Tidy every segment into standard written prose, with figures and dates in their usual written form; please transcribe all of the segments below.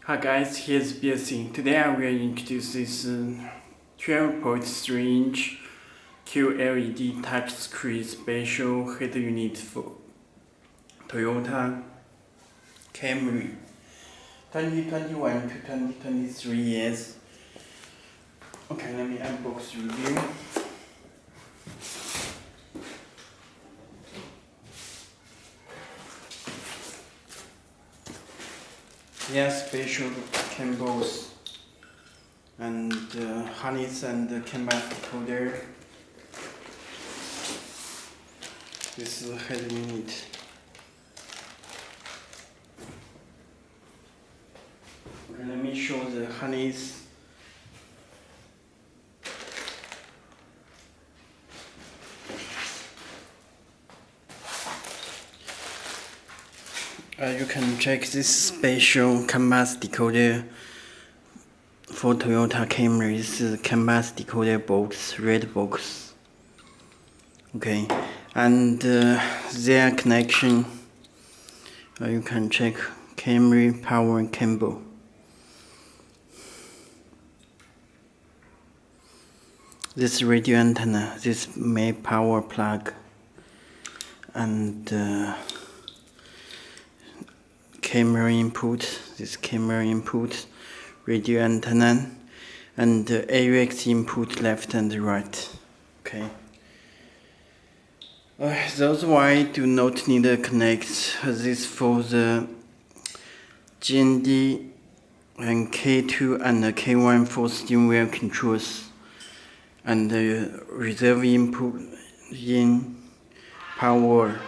Hi guys, here's Belsee. Today I will introduce this 12.3-inch QLED touchscreen special head unit for Toyota Camry 2021 to 2023 years. Okay, let me unbox review. There are special cables and harness and canvas decoder. This is head unit. Okay, let me show the harness. You can check this special canvas decoder for Toyota Camry. This is canvas decoder box, red box. Okay, and their connection. You can check Camry power cable. This radio antenna, this main power plug, and camera input, this camera input, radio antenna, and AUX input left and right. Okay. Those wires do not need to connect. This for the GND and K2 and K1 for steering wheel controls, and reserve input in power.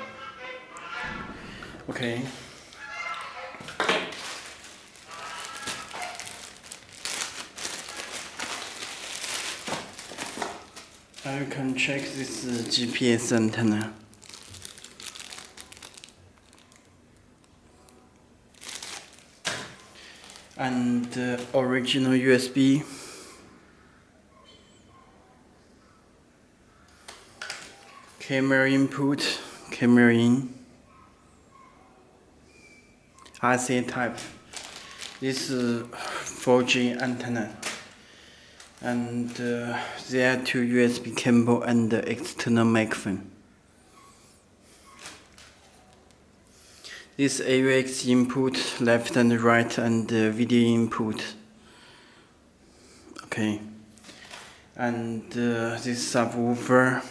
Okay. You can check this GPS antenna. And original USB. Camera input, camera in. RC type. This is 4G antenna. And there are two USB cable and external microphone. This AUX input, left and right, and video input. Okay. And this subwoofer.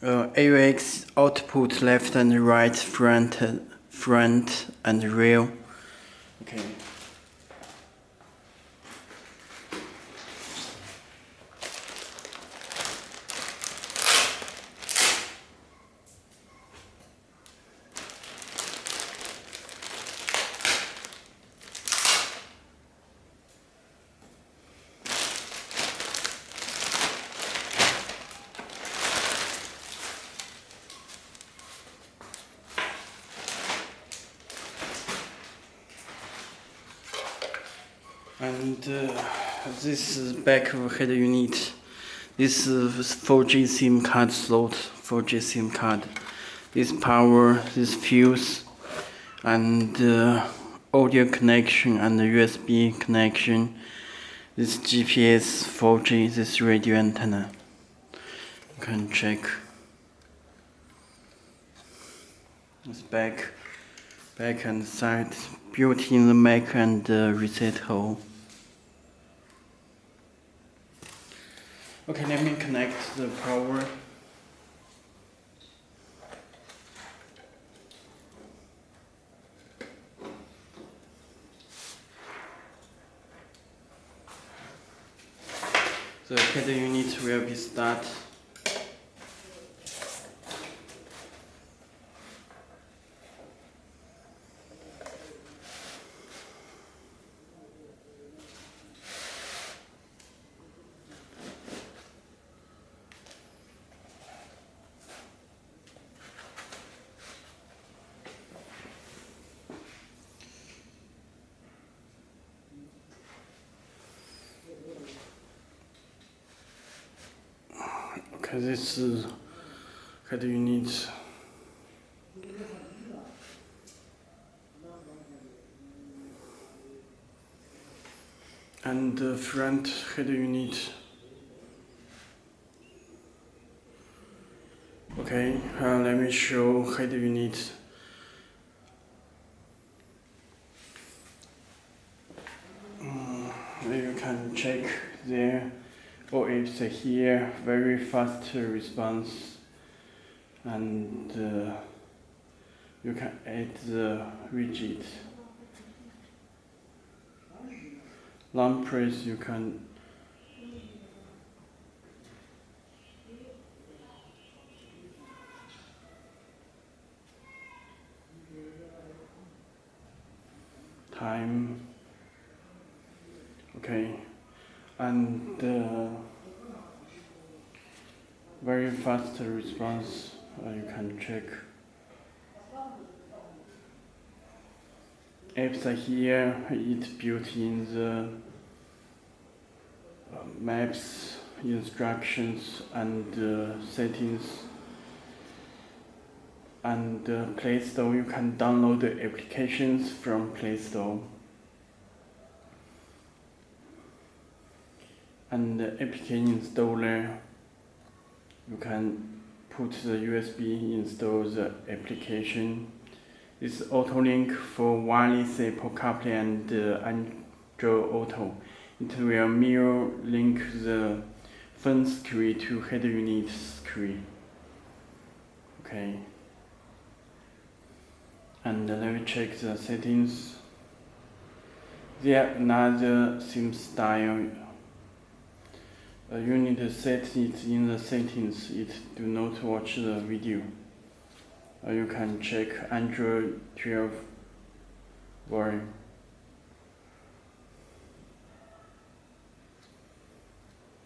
AUX output, left and right, front and rear. Okay. And this is back of head unit. This is 4G SIM card slot, 4G SIM card. This power, this fuse, and audio connection and USB connection. This GPS 4G, this radio antenna. You can check. This back and side, built in the mic and reset hole. Okay, let me connect the power. The head unit will be start. Okay, this is head unit. and the front head unit. Okay, let me show head unit. You can check there, or it's here, very fast response, and you can add the widget. Long press, you can time. Okay, and very fast response. You can check. Apps are here. It's built in the maps, instructions, and settings. And Play Store, you can download the applications from Play Store. And the APK installer, you can put the USB, install the application. This auto link for wireless Apple CarPlay and Android Auto. It will mirror link the phone screen to head unit screen. Okay. And let me check the settings. There another theme style. You need to set it in the settings. It do not watch the video. You can check Android 12 version.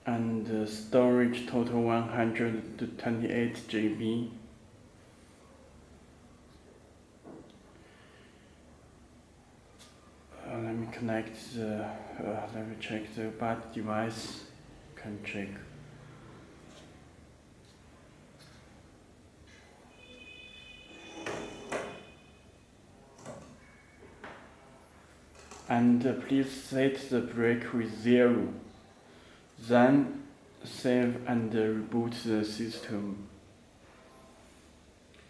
And storage total 128 GB. Let me connect the. Let me check the bot device. Can check. And please set the brake with 0. Then save and reboot the system.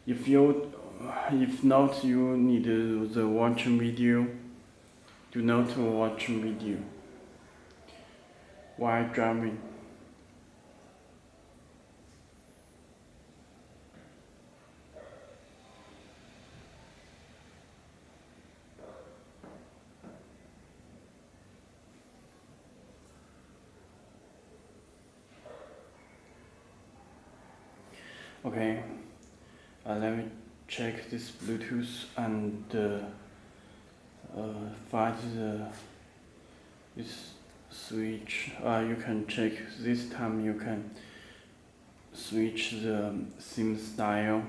If not, you need the watch video. Do not watch video while driving. Okay, let me check this Bluetooth and find this switch. You can check this time. You can switch the SIM style.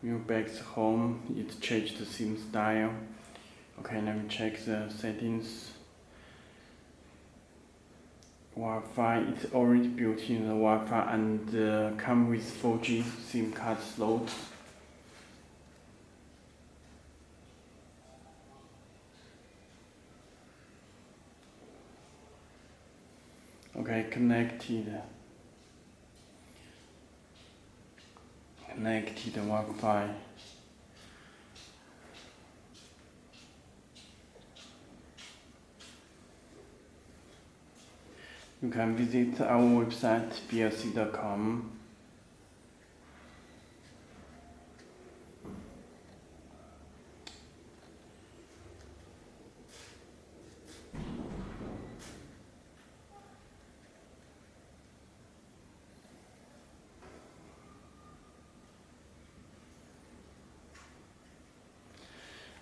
New back home. It changed the SIM style. Okay, let me check the settings. Wi-Fi, it's already built in the Wi-Fi and come with 4G SIM card slot. Okay, connected Wi-Fi. You can visit our website belsee.com.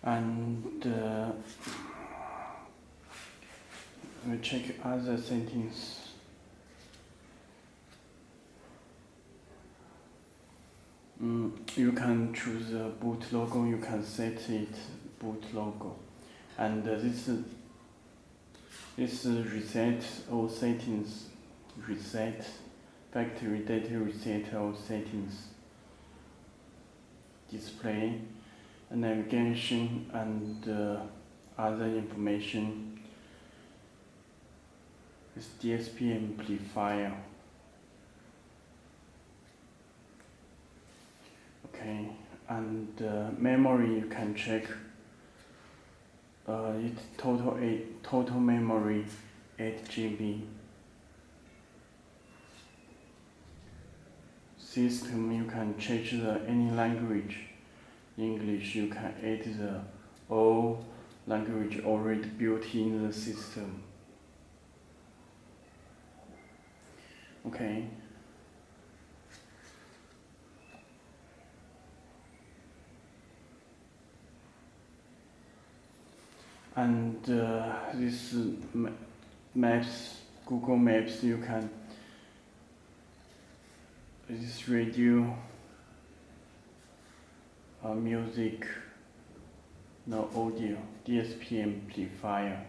And we check other settings. You can choose the boot logo. You can set it boot logo, and this reset all settings. Reset factory data. Reset all settings. Display. navigation and other information. This DSP amplifier. Okay, and memory you can check. It's total memory 8 GB. System you can change any language. English you can add the all language already built in the system. Okay. And this maps, Google Maps, you can this radio, music, no audio, DSP amplifier.